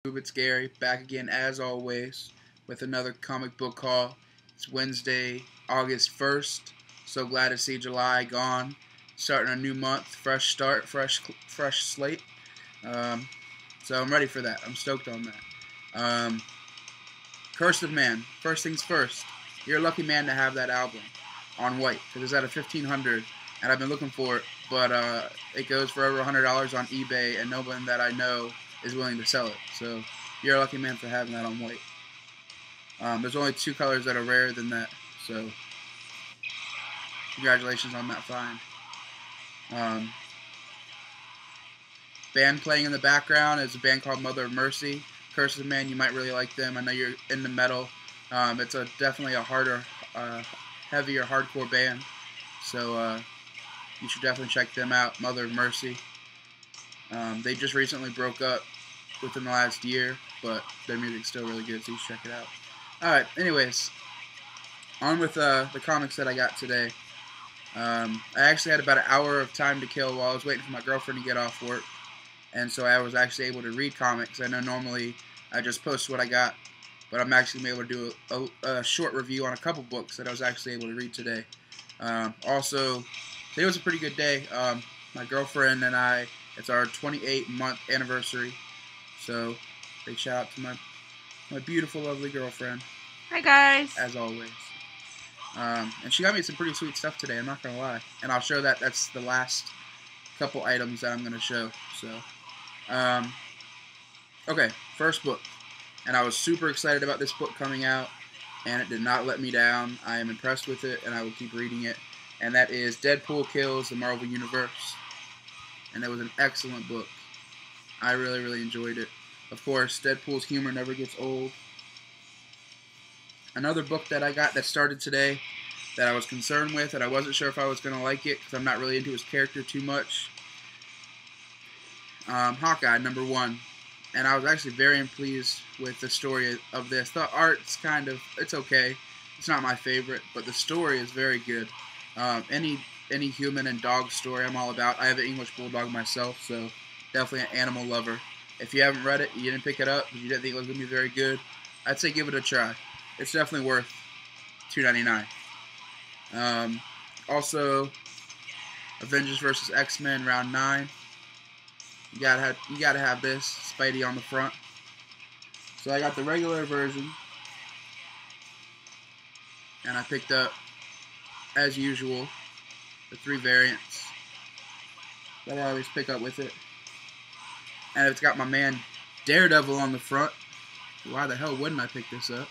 It's Gary, back again as always with another comic book haul. It's Wednesday, August 1st. So glad to see July gone. Starting a new month, fresh start, fresh slate. Um, so I'm ready for that. I'm stoked on that. Curse of Man, first things first. You're a lucky man to have that album on white because it's at a 1500 and I've been looking for it, but it goes for over $100 on eBay and no one that I know is willing to sell it. So you're a lucky man for having that on white. There's only two colors that are rarer than that, so congratulations on that find. Band playing in the background is a band called Mother of Mercy. Curse of Man, you might really like them. I know you're into metal. It's definitely a harder, heavier, hardcore band. So you should definitely check them out, Mother of Mercy. They just recently broke up within the last year, but their music's still really good, so you should check it out. Alright, anyways, on with the comics that I got today. I actually had about an hour of time to kill while I was waiting for my girlfriend to get off work, and so I was actually able to read comics. I know normally I just post what I got, but I'm actually able to do a short review on a couple books that I was actually able to read today. Also, today was a pretty good day. My girlfriend and I, it's our 28-month anniversary, so big shout out to my beautiful, lovely girlfriend. Hi guys. As always. And she got me some pretty sweet stuff today, I'm not going to lie. And I'll show that's the last couple items that I'm going to show. So, okay, first book. And I was super excited about this book coming out, and it did not let me down. I am impressed with it, and I will keep reading it. And that is Deadpool Kills the Marvel Universe. And it was an excellent book. I really, really enjoyed it. Of course, Deadpool's humor never gets old. Another book that I got that started today that I was concerned with, and I wasn't sure if I was going to like it because I'm not really into his character too much. Hawkeye, number 1. And I was actually very pleased with the story of this. The art's it's okay. It's not my favorite, but the story is very good. Any human and dog story I'm all about. I have an English Bulldog myself, so definitely an animal lover. If you haven't read it, you didn't pick it up, you didn't think it was going to be very good, I'd say give it a try. It's definitely worth $2.99. Also, Avengers vs. X-Men round 9. You gotta have this Spidey on the front. So I got the regular version, and I picked up, as usual, the 3 variants that I always pick up with it. And it's got my man Daredevil on the front. Why the hell wouldn't I pick this up?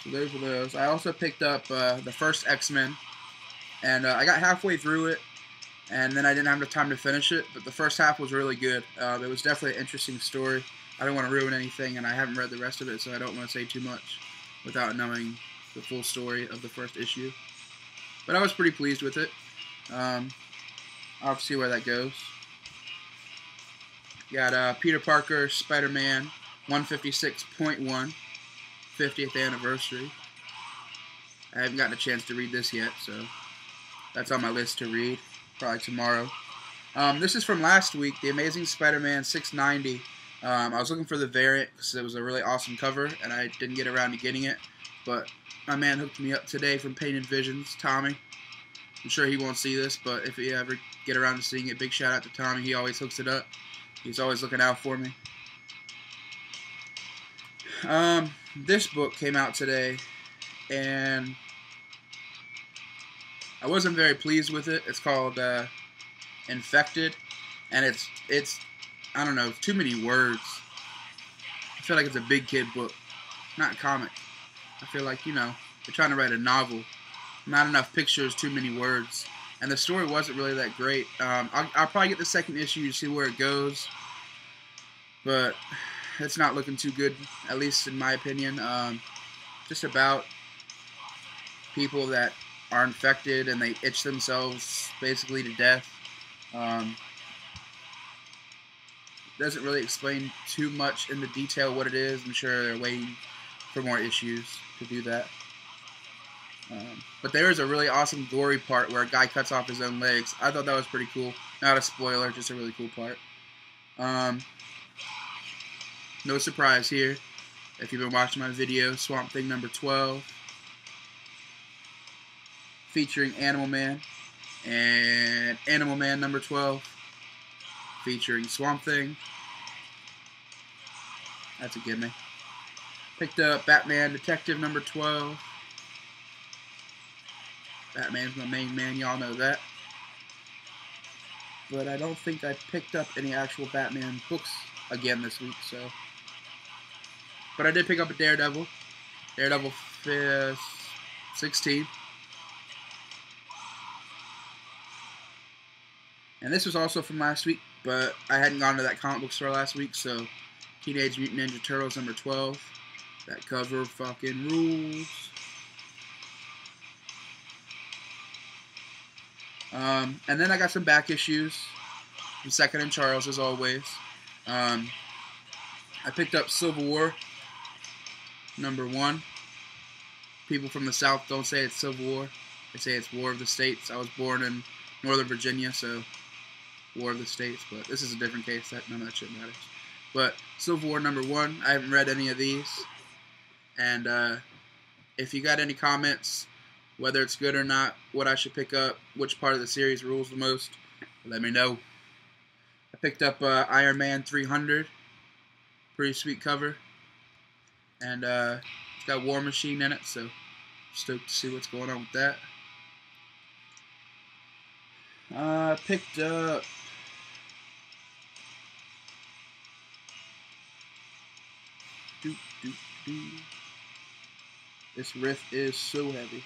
So those are those. I also picked up the first X-Men, and I got halfway through it, and then I didn't have enough time to finish it, but the first half was really good. It was definitely an interesting story. I don't want to ruin anything, and I haven't read the rest of it, so I don't want to say too much without knowing the full story of the first issue. But I was pretty pleased with it. I'll have to see where that goes. Got Peter Parker, Spider-Man, 156.1, 50th anniversary. I haven't gotten a chance to read this yet, so that's on my list to read, probably tomorrow. This is from last week, The Amazing Spider-Man 690. I was looking for the variant because it was a really awesome cover, and I didn't get around to getting it. But my man hooked me up today from Painted Visions, Tommy. I'm sure he won't see this, but if you ever get around to seeing it, big shout out to Tommy. He always hooks it up. He's always looking out for me. This book came out today, and I wasn't very pleased with it. It's called Infected, and it's I don't know, too many words. I feel like it's a big kid book, not a comic. I feel like, they're trying to write a novel. Not enough pictures, too many words. And the story wasn't really that great. I'll probably get the second issue to see where it goes, but it's not looking too good, at least in my opinion. Just about people that are infected and they itch themselves basically to death. Doesn't really explain too much in the detail what it is. I'm sure they're waiting for more issues to do that. But there is a really awesome gory part where a guy cuts off his own legs. I thought that was pretty cool. Not a spoiler, just a really cool part. No surprise here. If you've been watching my video, Swamp Thing number 12, featuring Animal Man, and Animal Man number 12, featuring Swamp Thing. That's a gimme. Picked up Batman Detective number 12. Batman's my main man, y'all know that. But I don't think I picked up any actual Batman books again this week, so. But I did pick up a Daredevil. Daredevil 16. And this was also from last week, but I hadn't gone to that comic book store last week, so Teenage Mutant Ninja Turtles number 12. That cover fucking rules. And then I got some back issues from Second and Charles, as always. I picked up Civil War number 1. People from the South don't say it's Civil War. They say it's War of the States. I was born in Northern Virginia, so War of the States. But this is a different case. None of that shit matters. But Civil War number 1. I haven't read any of these. And if you got any comments, whether it's good or not, what I should pick up, which part of the series rules the most, let me know. I picked up Iron Man 300. Pretty sweet cover. And it's got War Machine in it, so stoked to see what's going on with that. Picked up This riff is so heavy.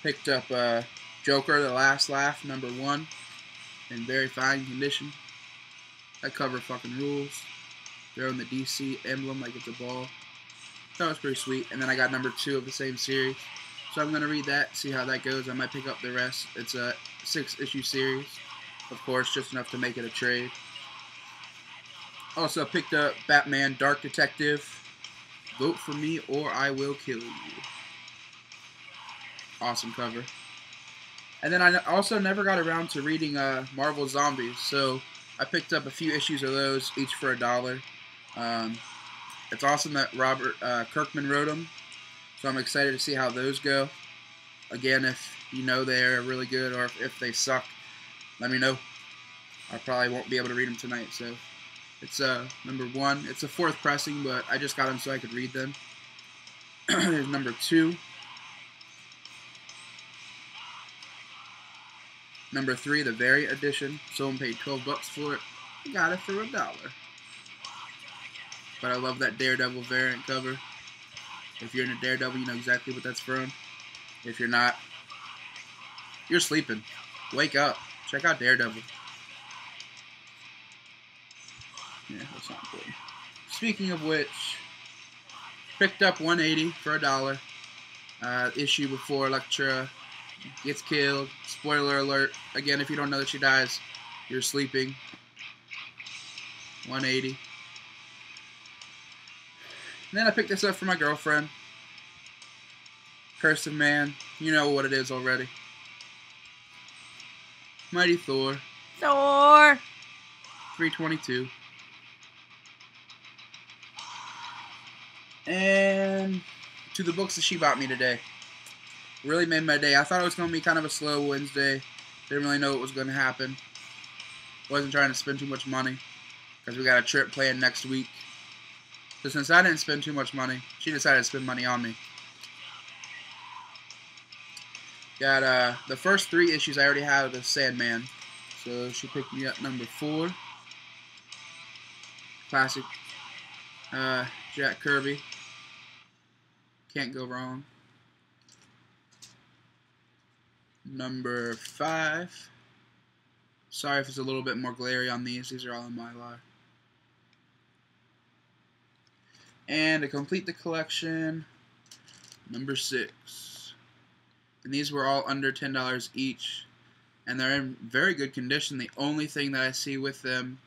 Picked up Joker, The Last Laugh, number 1, in very fine condition. That cover fucking rules. Throwing the DC emblem like it's a ball. That was pretty sweet. And then I got number 2 of the same series. So I'm going to read that, see how that goes. I might pick up the rest. It's a 6-issue series. Of course, just enough to make it a trade. Also picked up Batman Dark Detective. Vote for me or I will kill you. Awesome cover. And then I also never got around to reading Marvel Zombies, so I picked up a few issues of those, each for $1. It's awesome that Robert Kirkman wrote them, so I'm excited to see how those go. Again, if you know they're really good or if they suck, let me know. I probably won't be able to read them tonight, so it's number 1. It's a 4th pressing, but I just got them so I could read them. There's number 2. Number 3, the Variant Edition. Someone paid $12 for it. I got it for $1. But I love that Daredevil variant cover. If you're into Daredevil, you know exactly what that's from. If you're not, you're sleeping. Wake up. Check out Daredevil. Yeah, that's not important. Speaking of which, picked up 180 for $1. Issue before Elektra gets killed. Spoiler alert. Again, if you don't know that she dies, you're sleeping. 180. And then I picked this up for my girlfriend. Curse of Man. You know what it is already. Mighty Thor. Thor! 322. And to the books that she bought me today. Really made my day. I thought it was going to be kind of a slow Wednesday. Didn't really know what was going to happen. Wasn't trying to spend too much money because we got a trip planned next week. So since I didn't spend too much money, she decided to spend money on me. Got the first 3 issues I already had of the Sandman. So she picked me up number 4. Classic Jack Kirby. Can't go wrong. Number 5. Sorry if it's a little bit more glary on these. These are all in Mylar. And to complete the collection, number 6. And these were all under $10 each. And they're in very good condition. The only thing that I see with them,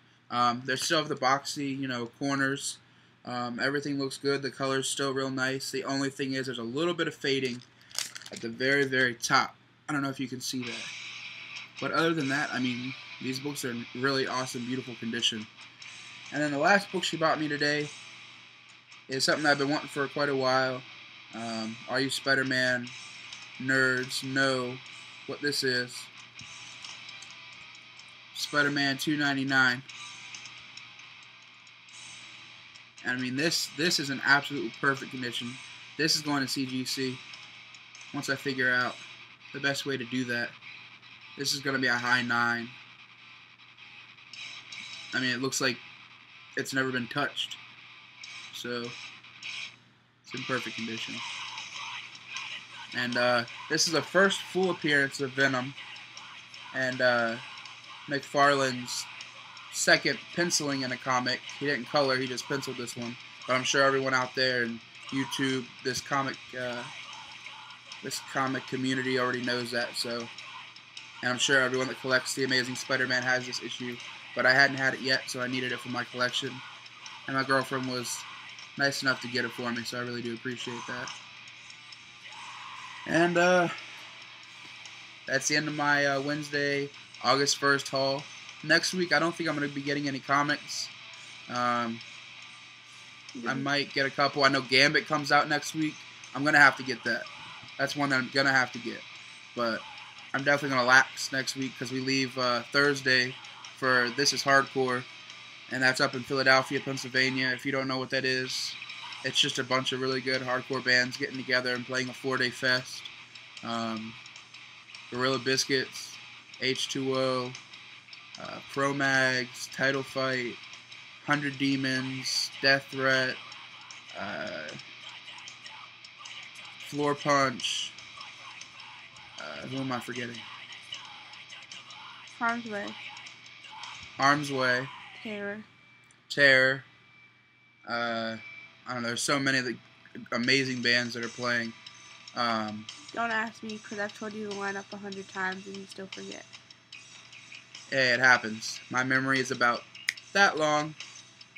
they still have the boxy, corners. Everything looks good. The color's still real nice. The only thing is there's a little bit of fading at the very, very top. I don't know if you can see that. But other than that, I mean, these books are in really awesome, beautiful condition. And then the last book she bought me today is something I've been wanting for quite a while. All you Spider-Man nerds know what this is. Spider-Man $2.99. And I mean, this is an absolute perfect condition. This is going to CGC once I figure out the best way to do that. This is going to be a high 9. I mean, it looks like it's never been touched. So, it's in perfect condition. And this is the first full appearance of Venom. And McFarlane's second penciling in a comic. He didn't color, he just penciled this one. But I'm sure everyone out there in YouTube, this comic community already knows that. So, and I'm sure everyone that collects the Amazing Spider-Man has this issue. But I hadn't had it yet, so I needed it for my collection. And my girlfriend was nice enough to get it for me, so I really do appreciate that. And that's the end of my Wednesday, August 1st haul. Next week, I don't think I'm going to be getting any comics. I might get a couple. I know Gambit comes out next week. I'm going to have to get that. That's one that I'm going to have to get. But I'm definitely going to lax next week because we leave Thursday for This Is Hardcore. And that's up in Philadelphia, Pennsylvania. If you don't know what that is, it's just a bunch of really good hardcore bands getting together and playing a 4-day fest. Gorilla Biscuits, H2O, Pro Mags, Title Fight, 100 Demons, Death Threat, Floor Punch. Who am I forgetting? Harm's Way. Harm's Way. Terror. I don't know. There's so many of the amazing bands that are playing. Don't ask me because I've told you to line up 100 times and you still forget. Hey, it happens. My memory is about that long.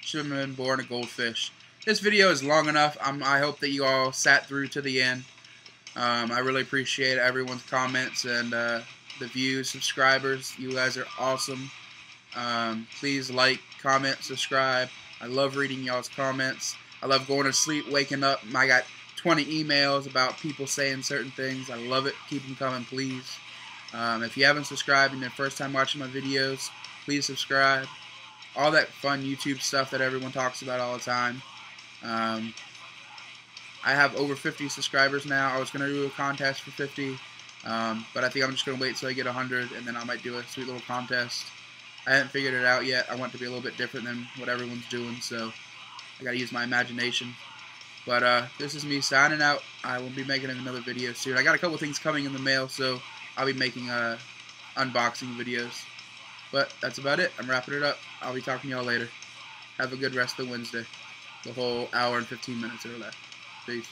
Should have been born a goldfish. This video is long enough. I hope that you all sat through to the end. I really appreciate everyone's comments and the views, subscribers. You guys are awesome. Please like, comment, subscribe. I love reading y'all's comments. I love going to sleep, waking up. I got 20 emails about people saying certain things. I love it. Keep them coming, please. If you haven't subscribed and you're first time watching my videos, please subscribe. All that fun YouTube stuff that everyone talks about all the time. I have over 50 subscribers now. I was going to do a contest for 50, but I think I'm just going to wait until I get 100, and then I might do a sweet little contest. I haven't figured it out yet. I want it to be a little bit different than what everyone's doing, so I got to use my imagination. But this is me signing out. I will be making another video soon. I got a couple things coming in the mail, so I'll be making unboxing videos. But that's about it. I'm wrapping it up. I'll be talking to y'all later. Have a good rest of the Wednesday. The whole hour and 15 minutes that are left. Peace.